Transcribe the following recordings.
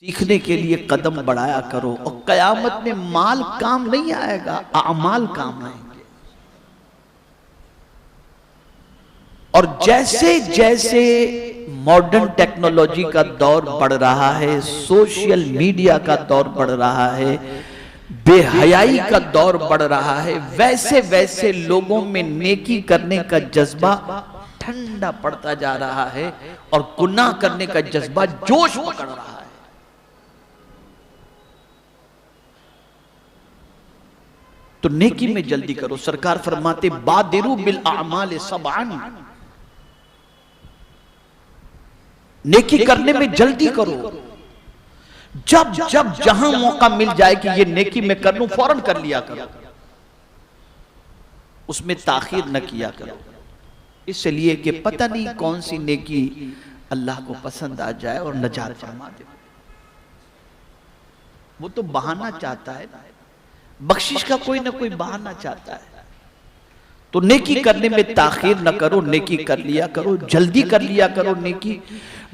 सीखने के लिए कदम बढ़ाया करो और कयामत में माल काम नहीं आएगा, आमाल काम आएंगे। और जैसे जैसे मॉडर्न टेक्नोलॉजी का दौर बढ़ रहा है, सोशल मीडिया का दौर बढ़ रहा है, बेहयाई का दौर बढ़ रहा है, वैसे वैसे लोगों में नेकी करने का जज्बा ठंडा पड़ता जा रहा है और गुनाह करने का जज्बा जोश पकड़ रहा है। तो नेकी में जल्दी करो। सरकार फरमाते बादिरू बिल आमाल सबआन, नेकी करने में जल्दी करो। जब जब जहां मौका मिल जाए कि ये नेकी में कर लूं, फौरन कर लिया करो, उसमें ताखीर न किया करो। इसलिए कि पता नहीं कौन सी नेकी अल्लाह को पसंद आ जाए और नजात फरमा दे। वो तो बहाना चाहता है, बख्शिश का कोई ना कोई बहाना चाहता है। तो नेकी करने में ताखीर न करो, नेकी कर लिया करो, जल्दी कर लिया करो।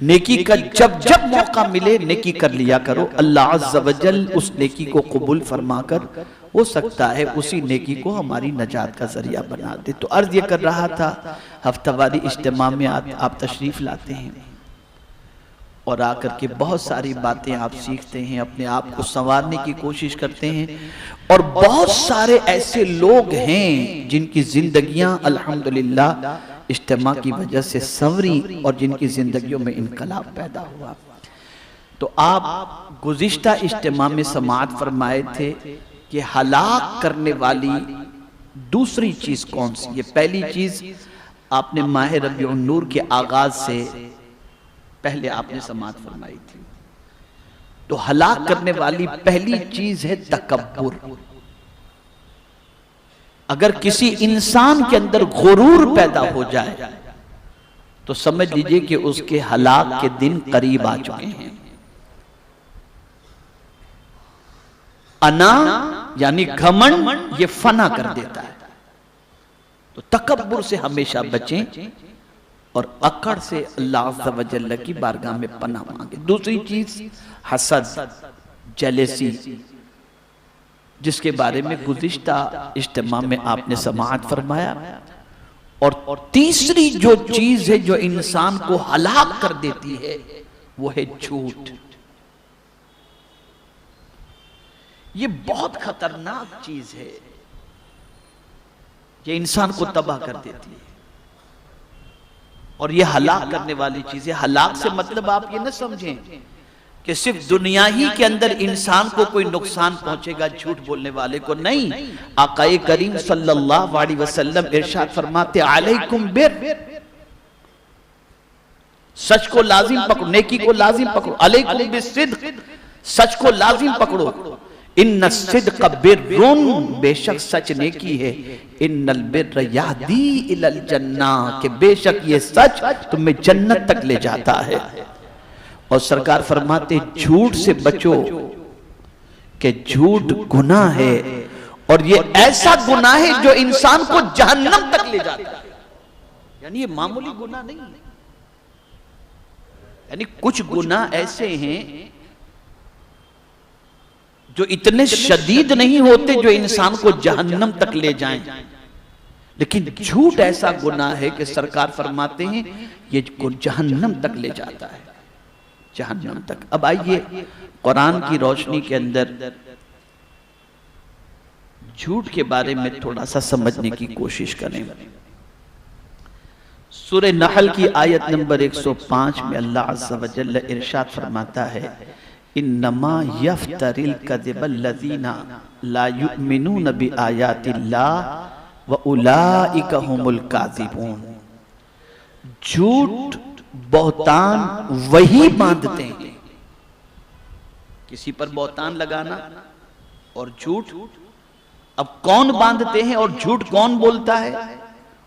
नेकी का जब जब मौका मिले नेकी कर लिया करो। अल्लाह अज़्ज़ व जल उस नेकी को कबूल फरमाकर हो सकता है उसी नेकी को हमारी नजात का जरिया बना दे। तो अर्ज ये कर रहा था, हफ्तावारी इज्तिमा में आप तशरीफ लाते हैं और आकर के बहुत सारी बातें आप सीखते हैं, अपने आप को संवारने की कोशिश करते हैं। और बहुत सारे ऐसे लोग हैं जिनकी जिंदगियां अल्हम्दुलिल्लाह इज्तिमा की वजह से संवरी और जिनकी जिंदगियों में इनकलाब पैदा हुआ। तो आप गुज़िश्ता इज्तिमा में समाअत फरमाए थे कि हलाक करने वाली दूसरी चीज कौन सी है। पहली चीज आपने माह रबीउन नूर के आगाज से पहले आपने समाअत फरमाई थी। तो हलाक करने वाली पहली चीज है तकब्बुर। अगर किसी इंसान के अंदर गुरूर पैदा हो जाए तो समझ लीजिए कि उसके हलाक के दिन करीब आ चुके हैं। अना यानी घमंड ये फना कर देता है। तो तकब्बुर से हमेशा बचें और अकड़ से अल्लाह अज़्ज़ व जल्ल की बारगाह में पनाह मांगे। दूसरी चीज हसद, जेलेसी, जिसके बारे में गुज़िश्ता इज्तिमा में आपने समाअत फरमाया। और तीसरी जो चीज है जो इंसान को हलाक कर देती है वो है झूठ। ये बहुत खतरनाक चीज है, ये इंसान को तबाह कर देती है और ये हलाक करने वाली चीज है। हलाक से मतलब आप ये न समझें कि सिर्फ दुनिया ही के अंदर इंसान को कोई नुकसान पहुंचेगा झूठ बोलने वाले को, नहीं। आकाए करीम सल्लल्लाहु अलैहि वसल्लम इरशाद फरमाते अलैकुम बिर, सच को लाजिम पकड़ो, नेकी को लाजिम पकड़ो। अलैकुम बिस्सिद्क, सच को लाजिम पकड़ो। इन्न सिद्क बिर्रुन, बेशक सच नेकी है। इन्नल बिर्र यहदी इलल जन्नह, के बेशक ये सच तुम्हें जन्नत तक ले जाता है। और सरकार फरमाते झूठ से बचो कि झूठ गुनाह है और ये ऐसा गुनाह है जो इंसान को जहन्नम तक ले जाता है। यानी ये मामूली गुनाह नहीं है। यानी कुछ गुनाह ऐसे हैं जो इतने शदीद नहीं होते जो इंसान को जहन्नम तक ले जाएं, लेकिन झूठ ऐसा गुनाह है कि सरकार फरमाते हैं ये जहन्नम तक ले जाता है, जहन्नम तक। अब आइए कुरान की रोशनी के अंदर झूठ के बारे में थोड़ा सा समझने की कोशिश करें। सूरह नहल की आयत नंबर 105 में अल्लाह अज़्ज़ व जल्ल इरशाद फरमाता है इन्नमा यफ्तरिल कज़िबल्लज़ीना ला युमिनून बिआयातिल्लाह व उलाइका हुमुल काज़िबून। झूठ बहतान वही बांधते हैं, किसी पर बहतान लगाना और झूठ। अब कौन बांधते हैं और झूठ कौन बोलता है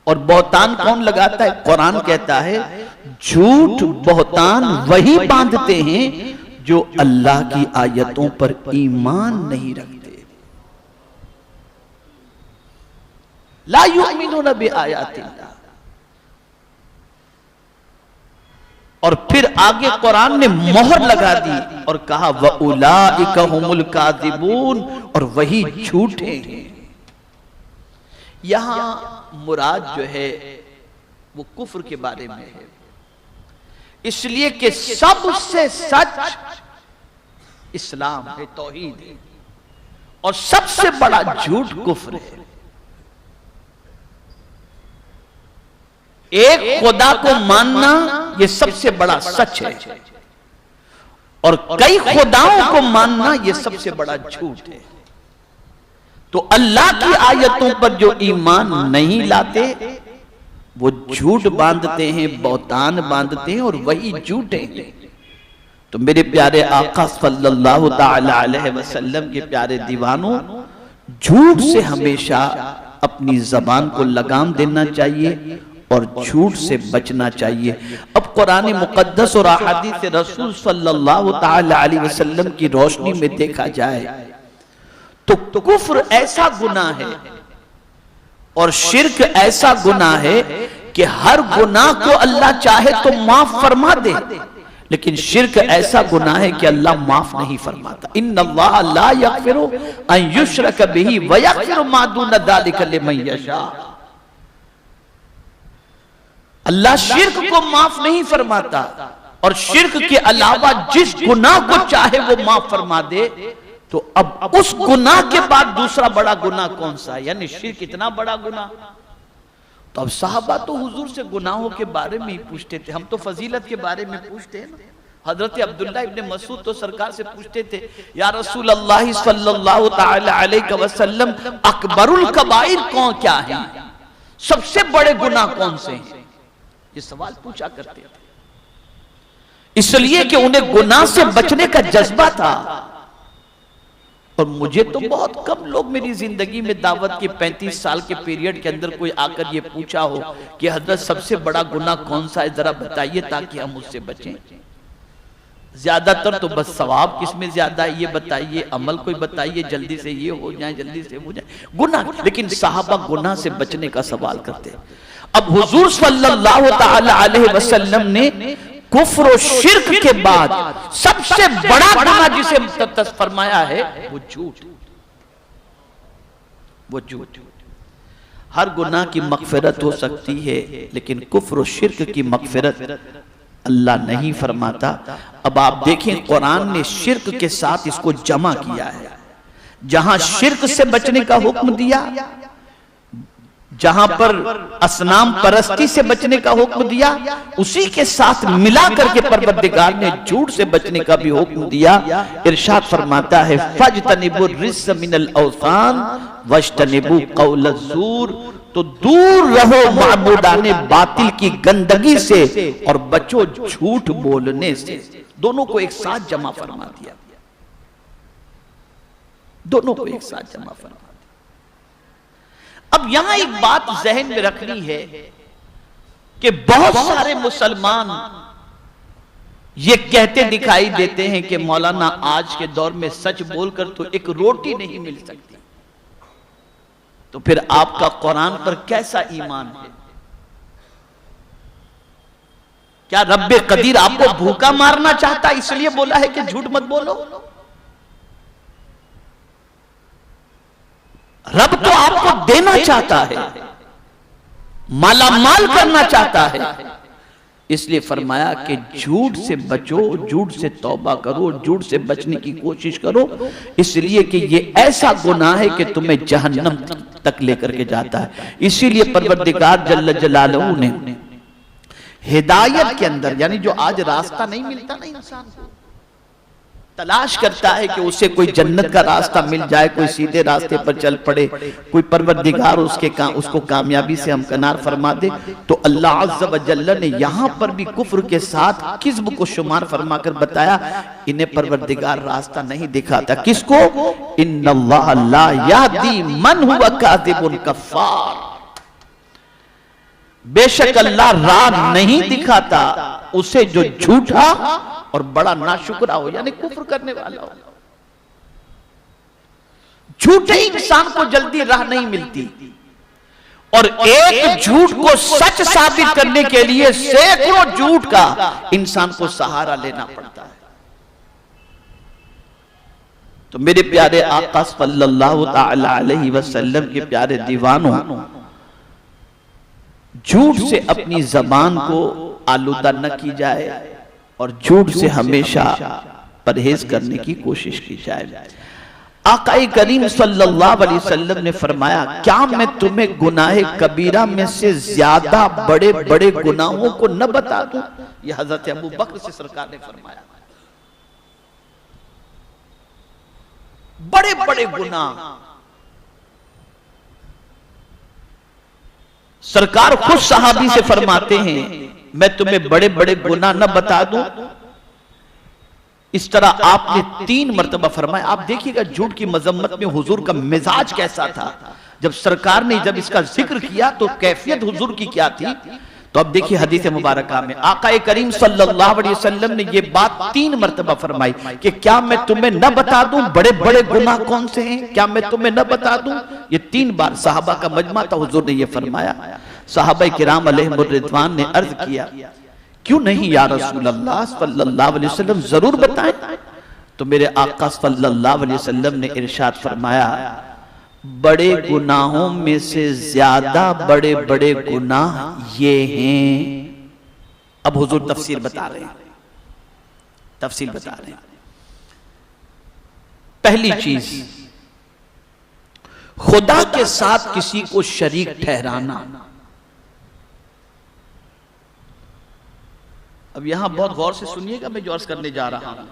और बहतान कौन लगाता है? कुरान कहता है झूठ बहतान वही बांधते हैं जो अल्लाह की आयतों पर ईमान नहीं रखते। ला युमिनून बिआयातिल्लाह, और फिर आगे कुरान ने मोहर लगा दी और कहा व उलाइका हुमुल काज़िबून, और वही झूठे हैं। यहां मुराद जो है वो कुफ्र के बारे में है, इसलिए कि सबसे सच इस्लाम है, तौहीद है, और सबसे बड़ा झूठ कुफ्र है। एक खुदा को मानना ये सबसे बड़ा सच है, और कई खुदाओं को मानना ये सबसे बड़ा झूठ है। तो अल्लाह की आयतों पर जो ईमान नहीं लाते वो झूठ बांधते हैं, बौतान बांधते हैं, और वही झूठे हैं। तो मेरे प्यारे आका सल्लल्लाहु ताला अलैहि वसल्लम के प्यारे दीवानों, झूठ से हमेशा अपनी जबान को लगाम देना चाहिए और झूठ से बचना चाहिए। अब कुरान मुकद्दस और अहादीस रसूल सल्लल्लाहु ताला अलैहि वसल्लम की रोशनी में देखा जाए तो कुफ्र ऐसा गुनाह है और शिर्क ऐसा गुनाह है कि हर गुनाह को अल्लाह चाहे तो माफ फरमा दे, लेकिन शिर्क ऐसा गुनाह है कि अल्लाह माफ नहीं फरमाता। इन्नल्लाह ला यगफिरु अन युशरक बिही व यगफिरु मा दून ज़ालिका लिमन यशा। अल्लाह शिर्क को माफ नहीं फरमाता, और शिर्क के अलावा जिस गुनाह को चाहे वो माफ फरमा दे। तो अब उस गुनाह के बाद दूसरा बड़ा गुनाह कौन सा है, यानी शिर्क इतना बड़ा गुनाह। तो अब साहबा तो हुजूर से गुनाहों के बारे में ही पूछते थे, हम तो फजीलत के बारे में पूछते हैं ना। हजरत अब्दुल्लाह इब्ने मसूद तो सरकार से पूछते थे, या रसूल अल्लाह सल्लल्लाहु ताला अलैहि वसल्लम अकबरुल कबाइर कौन क्या है, सबसे बड़े गुनाह कौन से हैं, ये सवाल पूछा करते थे। इसलिए कि उन्हें गुनाह से बचने का जज्बा था। और मुझे तो बहुत कम लोग मेरी जिंदगी में दावत के 35 साल के पीरियड के अंदर कोई आकर ये पूछा हो कि हजरत सबसे बड़ा गुनाह कौन सा है, जरा बताइए ताकि हम उससे बचें। ज्यादातर तो बस सवाब किसमें ज्यादा है ये बताइए, अमल कोई बताइए, जल्दी से ये हो जाए, जल्दी से हो जाए, गुनाह। लेकिन साहबा गुनाह से बचने का सवाल करते। अब हुजूर सल्लल्लाहु ताला अलैहि वसल्लम ने कुफ्र और शिर्क के बाद सबसे बड़ा गुनाह जिसे फरमाया है वो झूठ। वो झूठ। हर गुनाह की मगफिरत हो सकती है, लेकिन कुफ्र और शिर्क की मगफिरत अल्लाह नहीं फरमाता। अब आप देखें कुरान ने शिर्क के साथ इसको जमा किया है। जहां शिर्क से बचने का हुक्म दिया, जहां पर असनाम परस्ती से बचने का हुक्म दिया, उसी के साथ मिला करके परवरदिगार ने झूठ से बचने का भी हुक्म दिया। इरशाद फरमाता है फजतनिबु रिज्स मिनल औसान वज्तनिबु कौल ज़ूर। तो दूर रहो माबूदाने बातिल की गंदगी से और बचो झूठ बोलने से। दोनों को एक साथ जमा फरमा दिया, दोनों को एक साथ जमा फरमा दिया। अब यहां एक बात जहन में रखनी है कि बहुत सारे मुसलमान ये कहते दिखाई देते हैं कि मौलाना आज के दौर में सच बोलकर तो एक रोटी नहीं मिल सकती। तो फिर आपका कुरान पर कैसा ईमान है? क्या रब्बे कदीर आपको भूखा मारना चाहता इसलिए बोला है कि झूठ मत बोलो? रब तो आपको देना चाहता है, मालामाल करना चाहता है, इसलिए फरमाया कि झूठ से बचो, झूठ से तौबा करो, झूठ से बचने की कोशिश करो, इसलिए कि ये ऐसा गुनाह है कि तुम्हें जहन्नम तक लेकर के जाता है। इसीलिए परवरदिगार जल्ल जलालहू ने हिदायत के अंदर, यानी जो आज रास्ता नहीं मिलता ना इंसान को, तलाश करता है कि उसे कोई जन्नत का रास्ता मिल जाए, कोई सीधे रास्ते पर चल पड़े, कोई परवरदिगार उसको कामयाबी से हमकनार फरमा दे। तो अल्लाह अज़्ज़ व जल्ल ने यहां पर भी कुफ्र के साथ किस्ब को शुमार फरमाकर बताया, इन्हें परवरदिगार रास्ता नहीं दिखाता। किसको? इन्नल्लाह ला यहदी मन हुवा काज़िबुन कफ़्फ़ार। बेशक अल्लाह राह नहीं दिखाता उसे जो झूठा और बड़ा नाशुक्रा हो, यानी कुफ्र करने वाला हो। झूठे इंसान को जल्दी राह नहीं मिलती, और एक झूठ को सच साबित करने के लिए सैकड़ों झूठ का इंसान को सहारा लेना पड़ता है। तो मेरे प्यारे आका सल्लल्लाहु तआला अलैहि वसल्लम के प्यारे दीवानों, झूठ से अपनी जबान को आलूदा न की जाए और झूठ से हमेशा परहेज करने की कोशिश की जाए। आकाए करीम सल्लल्लाहु अलैहि वसल्लम ने फरमाया, क्या मैं तुम्हें गुनाहे कबीरा में से ज्यादा बड़े बड़े गुनाहों को न बता दूं? यह हजरत अबू बकर से सरकार ने फरमाया। बड़े बड़े गुनाह सरकार खुद सहाबी से फरमाते हैं, मैं तुम्हें बड़े बड़े गुनाह न बता दूं? इस तरह आपने 3 मर्तबा फरमाया। आप देखिएगा झूठ की मजम्मत में हुजूर का मिजाज कैसा था। जब सरकार ने जब इसका जिक्र किया तो कैफियत हुजूर की क्या थी। तो अब देखिए हदीस मुबारका में आकाए करीम सल्लल्लाहु अलैहि वसल्लम ने ये बात 3 मर्तबा फरमाई कि क्या मैं तुम्हें न बता दूं बड़े बड़े गुनाह कौन से हैं, क्या मैं तुम्हें न बता दूं? ये 3 बार सहाबा का मजमा था, हुजूर ने ये फरमाया। सहाबा किराम अलैहिमुर रिदवान ने अर्ज किया, क्यों नहीं या रसूल अल्लाह सल्लल्लाहु अलैहि वसल्लम, जरूर बताएं। तो मेरे आका सल्लल्लाहु अलैहि वसल्लम ने इरशाद फरमाया, बड़े गुनाहों में से ज्यादा बड़े बड़े गुनाह ये हैं। अब हुजूर तफसील बता रहे हैं, तफसील बता रहे हैं। पहली चीज, खुदा के साथ किसी को शरीक ठहराना। अब यहां बहुत गौर से सुनिएगा, मैं जो अर्ज करने जा रहा हूं।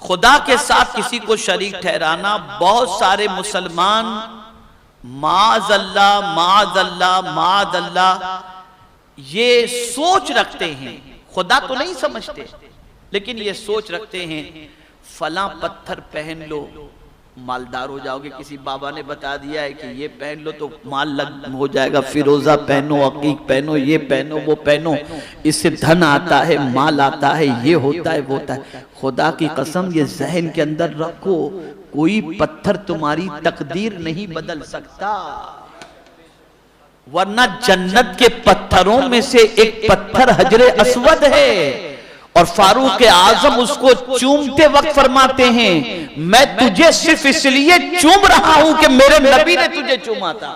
खुदा के साथ किसी को शरीक ठहराना, बहुत सारे मुसलमान माअज़ल्लाह माअज़ल्लाह माअज़ल्लाह ये सोच रखते हैं, खुदा तो नहीं समझते, लेकिन ये सोच रखते हैं फला पत्थर पहन लो मालदार हो जाओगे। किसी बाबा ने बता दिया है कि ये पहन लो तो माल लग हो जाएगा, फिरोजा पहनो, अकीक पहनो, ये पहनो, वो पहनो, इससे धन आता है, माल आता है, ये होता है, वो होता है। खुदा की कसम ये जहन के अंदर रखो, कोई पत्थर तुम्हारी तकदीर नहीं बदल सकता, वरना जन्नत के पत्थरों में से एक पत्थर हजरे अस्वद है और फारूक आजम उसको चूमते वक्त फरमाते हैं, मैं तुझे सिर्फ इसलिए चूम रहा हूं कि मेरे नबी ने तुझे चूमा था,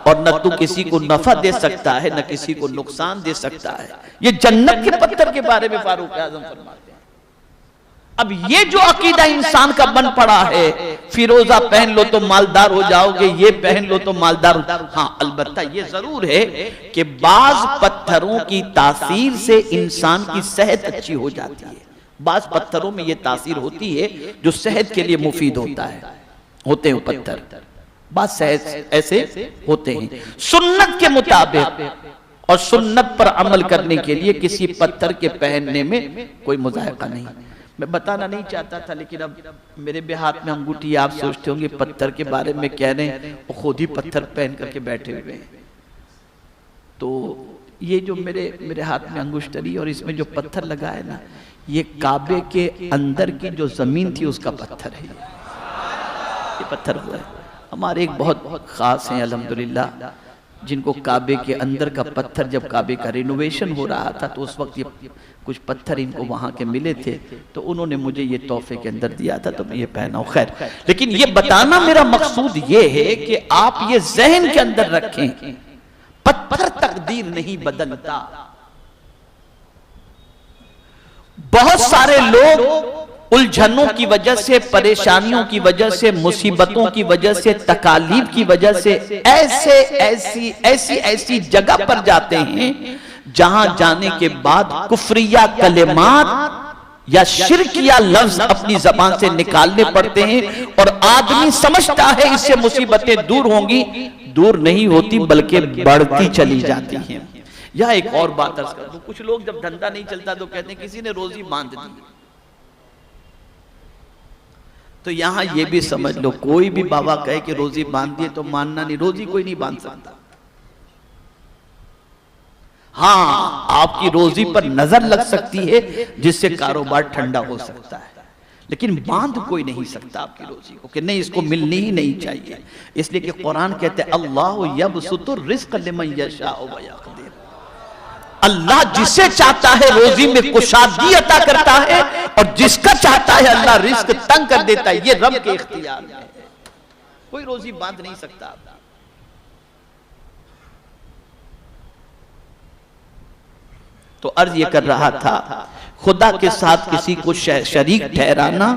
और न तू किसी को नफा दे सकता है न किसी को नुकसान दे सकता है। ये जन्नत के पत्थर के बारे में फारूक आजम फरमाते हैं। अब ये जो अकीदा इंसान का बन पड़ा है, फिरोजा पहन लो तो मालदार हो जाओगे, ये पहन लो तो मालदार हो। हाँ, अलबत्ता ये जरूर है कि बाज पत्थरों की तासीर से इंसान की सेहत अच्छी हो जाती है। बाज पत्थरों में ये तासीर होती है जो सेहत के लिए मुफीद होता है, होते हैं पत्थर, बाज सेहत ऐसे होते हैं सुन्नत के मुताबिक, और सुन्नत पर अमल करने के लिए किसी पत्थर के पहनने में कोई मुजाहिका नहीं। मैं बताना नहीं चाहता था, लेकिन अब मेरे भी हाथ में अंगूठी, आप सोचते होंगे पत्थर के बारे में कह रहे हैं, वो खुद ही पत्थर पहन करके बैठे हुए हैं। तो ये जो मेरे हाथ में अंगूष्ठरी और इसमें जो पत्थर लगा है ना, ये काबे के अंदर की जो जमीन थी उसका पत्थर है, ये पत्थर हुआ है। हमारे एक बहुत खास हैं अल्हम्दुलिल्लाह, जिनको काबे के अंदर का पत्थर, जब काबे का रिनोवेशन हो रहा था तो उस वक्त ये कुछ पत्थर इनको वहां के मिले थे, तो उन्होंने मुझे ये तोहफे के अंदर दिया था, तो मैं ये पहना हूं। खैर, लेकिन ये बताना मेरा मकसूद ये है कि आप ये जहन के अंदर रखें, पत्थर तकदीर नहीं बदलता। बहुत सारे लोग उलझनों की वजह से, परेशानियों की वजह से, मुसीबतों की वजह से, तकालीफ की वजह से ऐसी जगह पर जाते हैं जहां जाने के बाद कुफरिया कलेमात या शिरकिया लफ्ज अपनी जबान से निकालने पड़ते हैं, और आदमी समझता है इससे मुसीबतें दूर होंगी, दूर नहीं होती बल्कि बढ़ती चली जाती हैं। यह एक और बात अर्ज कर दूं, कुछ लोग जब धंधा नहीं चलता तो कहते हैं किसी ने रोजी बांध दी। तो यहां यह भी समझ लो, कोई भी बाबा कहे कि रोजी बांध दिए तो मानना नहीं, रोजी कोई नहीं बांध सकता। हाँ, आपकी रोजी पर नजर लग सकती है जिससे कारोबार ठंडा हो सकता है, लेकिन बांध कोई नहीं सकता आपकी रोजी को कि नहीं इसको मिलनी ही नहीं चाहिए। इसलिए कि कुरान कहते हैं अल्लाह यबसुतुर रिज़्क़ लिमन यशाअ व यक़दिर, अल्लाह जिसे चाहता है रोजी में कुशादगी अता करता है और जिसका चाहता है अल्लाह रिज़्क़ तंग कर देता है। ये रब के इख्तियार में है, कोई रोजी बांध नहीं सकता। तो अर्ज ये कर रहा था खुदा के साथ किसी को शरीक ठहराना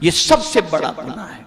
ये सबसे बड़ा गुनाह है।